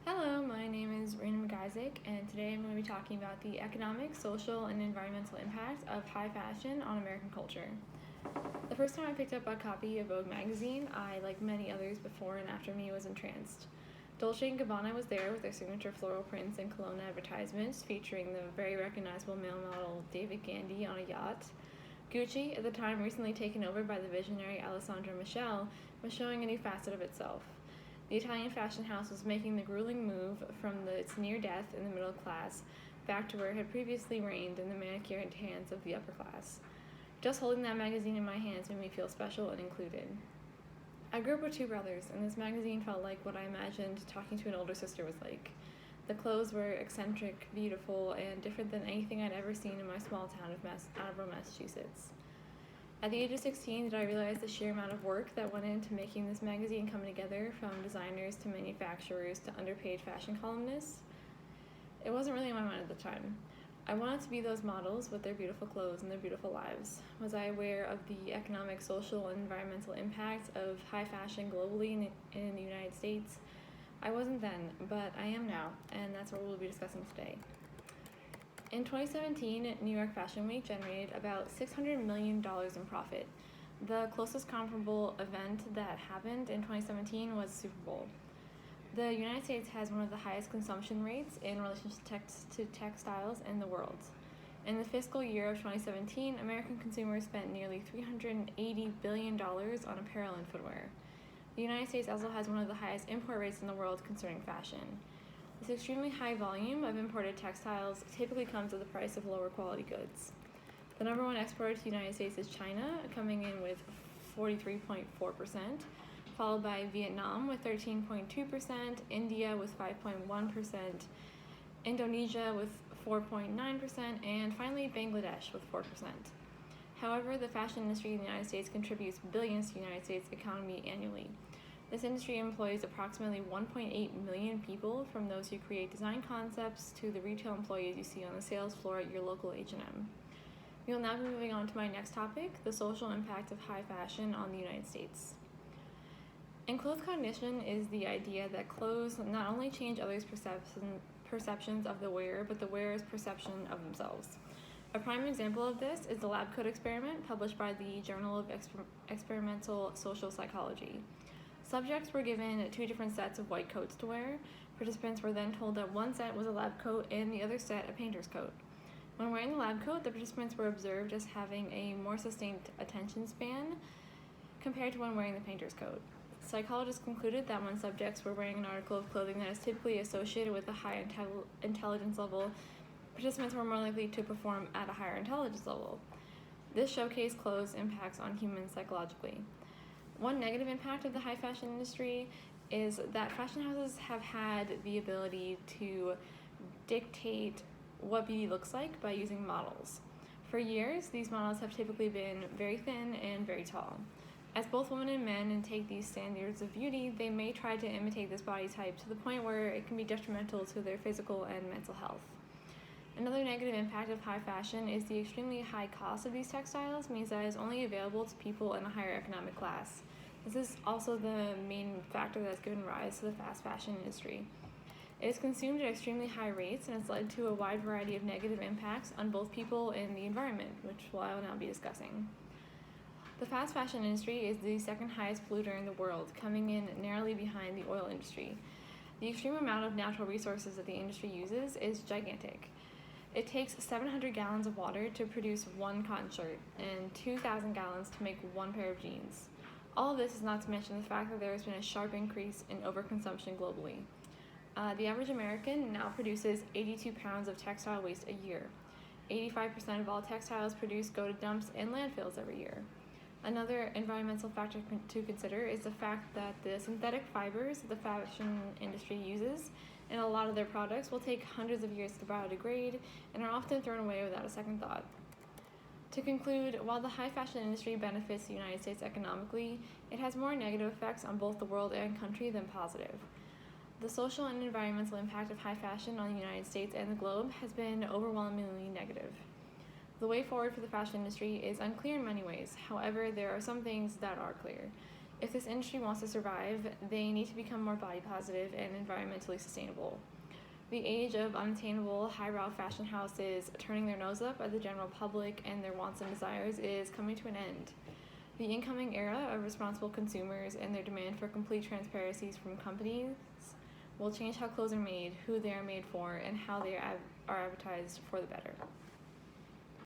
Hello, my name is Rhiannon McIsaac, and today I'm going to be talking about the economic, social, and environmental impacts of high fashion on American culture. The first time I picked up a copy of Vogue magazine, I, like many others before and after me, was entranced. Dolce & Gabbana was there with their signature floral prints and cologne advertisements featuring the very recognizable male model David Gandy on a yacht. Gucci, at the time recently taken over by the visionary Alessandro Michele, was showing a new facet of itself. The Italian fashion house was making the grueling move from its near death in the middle class back to where it had previously reigned in the manicured hands of the upper class. Just holding that magazine in my hands made me feel special and included. I grew up with two brothers, and this magazine felt like what I imagined talking to an older sister was like. The clothes were eccentric, beautiful, and different than anything I'd ever seen in my small town of Attleboro, Massachusetts. At the age of 16, did I realize the sheer amount of work that went into making this magazine come together, from designers to manufacturers to underpaid fashion columnists? It wasn't really in my mind at the time. I wanted to be those models with their beautiful clothes and their beautiful lives. Was I aware of the economic, social, and environmental impacts of high fashion globally in the United States? I wasn't then, but I am now, and that's what we'll be discussing today. In 2017, New York Fashion Week generated about $600 million in profit. The closest comparable event that happened in 2017 was Super Bowl. The United States has one of the highest consumption rates in relation to textiles in the world. In the fiscal year of 2017, American consumers spent nearly $380 billion on apparel and footwear. The United States also has one of the highest import rates in the world concerning fashion. This extremely high volume of imported textiles typically comes at the price of lower quality goods. The number one exporter to the United States is China, coming in with 43.4%, followed by Vietnam with 13.2%, India with 5.1%, Indonesia with 4.9%, and finally Bangladesh with 4%. However, the fashion industry in the United States contributes billions to the United States economy annually. This industry employs approximately 1.8 million people, from those who create design concepts to the retail employees you see on the sales floor at your local H&M. We will now be moving on to my next topic, the social impact of high fashion on the United States. Enclothed cognition is the idea that clothes not only change others' perceptions of the wearer, but the wearer's perception of themselves. A prime example of this is the lab coat experiment published by the Journal of Experimental Social Psychology. Subjects were given two different sets of white coats to wear. Participants were then told that one set was a lab coat and the other set a painter's coat. When wearing the lab coat, the participants were observed as having a more sustained attention span compared to when wearing the painter's coat. Psychologists concluded that when subjects were wearing an article of clothing that is typically associated with a high intelligence level, participants were more likely to perform at a higher intelligence level. This showcased clothes' impacts on humans psychologically. One negative impact of the high fashion industry is that fashion houses have had the ability to dictate what beauty looks like by using models. For years, these models have typically been very thin and very tall. As both women and men take these standards of beauty, they may try to imitate this body type to the point where it can be detrimental to their physical and mental health. Another negative impact of high fashion is the extremely high cost of these textiles means that it is only available to people in a higher economic class. This is also the main factor that has given rise to the fast fashion industry. It is consumed at extremely high rates and has led to a wide variety of negative impacts on both people and the environment, which I will now be discussing. The fast fashion industry is the second highest polluter in the world, coming in narrowly behind the oil industry. The extreme amount of natural resources that the industry uses is gigantic. It takes 700 gallons of water to produce one cotton shirt and 2,000 gallons to make one pair of jeans. All of this is not to mention the fact that there has been a sharp increase in overconsumption globally. The average American now produces 82 pounds of textile waste a year. 85% of all textiles produced go to dumps and landfills every year. Another environmental factor to consider is the fact that the synthetic fibers the fashion industry uses in a lot of their products will take hundreds of years to biodegrade and are often thrown away without a second thought. To conclude, while the high fashion industry benefits the United States economically, it has more negative effects on both the world and country than positive. The social and environmental impact of high fashion on the United States and the globe has been overwhelmingly negative. The way forward for the fashion industry is unclear in many ways. However, there are some things that are clear. If this industry wants to survive, they need to become more body positive and environmentally sustainable. The age of unattainable, highbrow fashion houses turning their nose up at the general public and their wants and desires is coming to an end. The incoming era of responsible consumers and their demand for complete transparencies from companies will change how clothes are made, who they are made for, and how they are advertised for the better.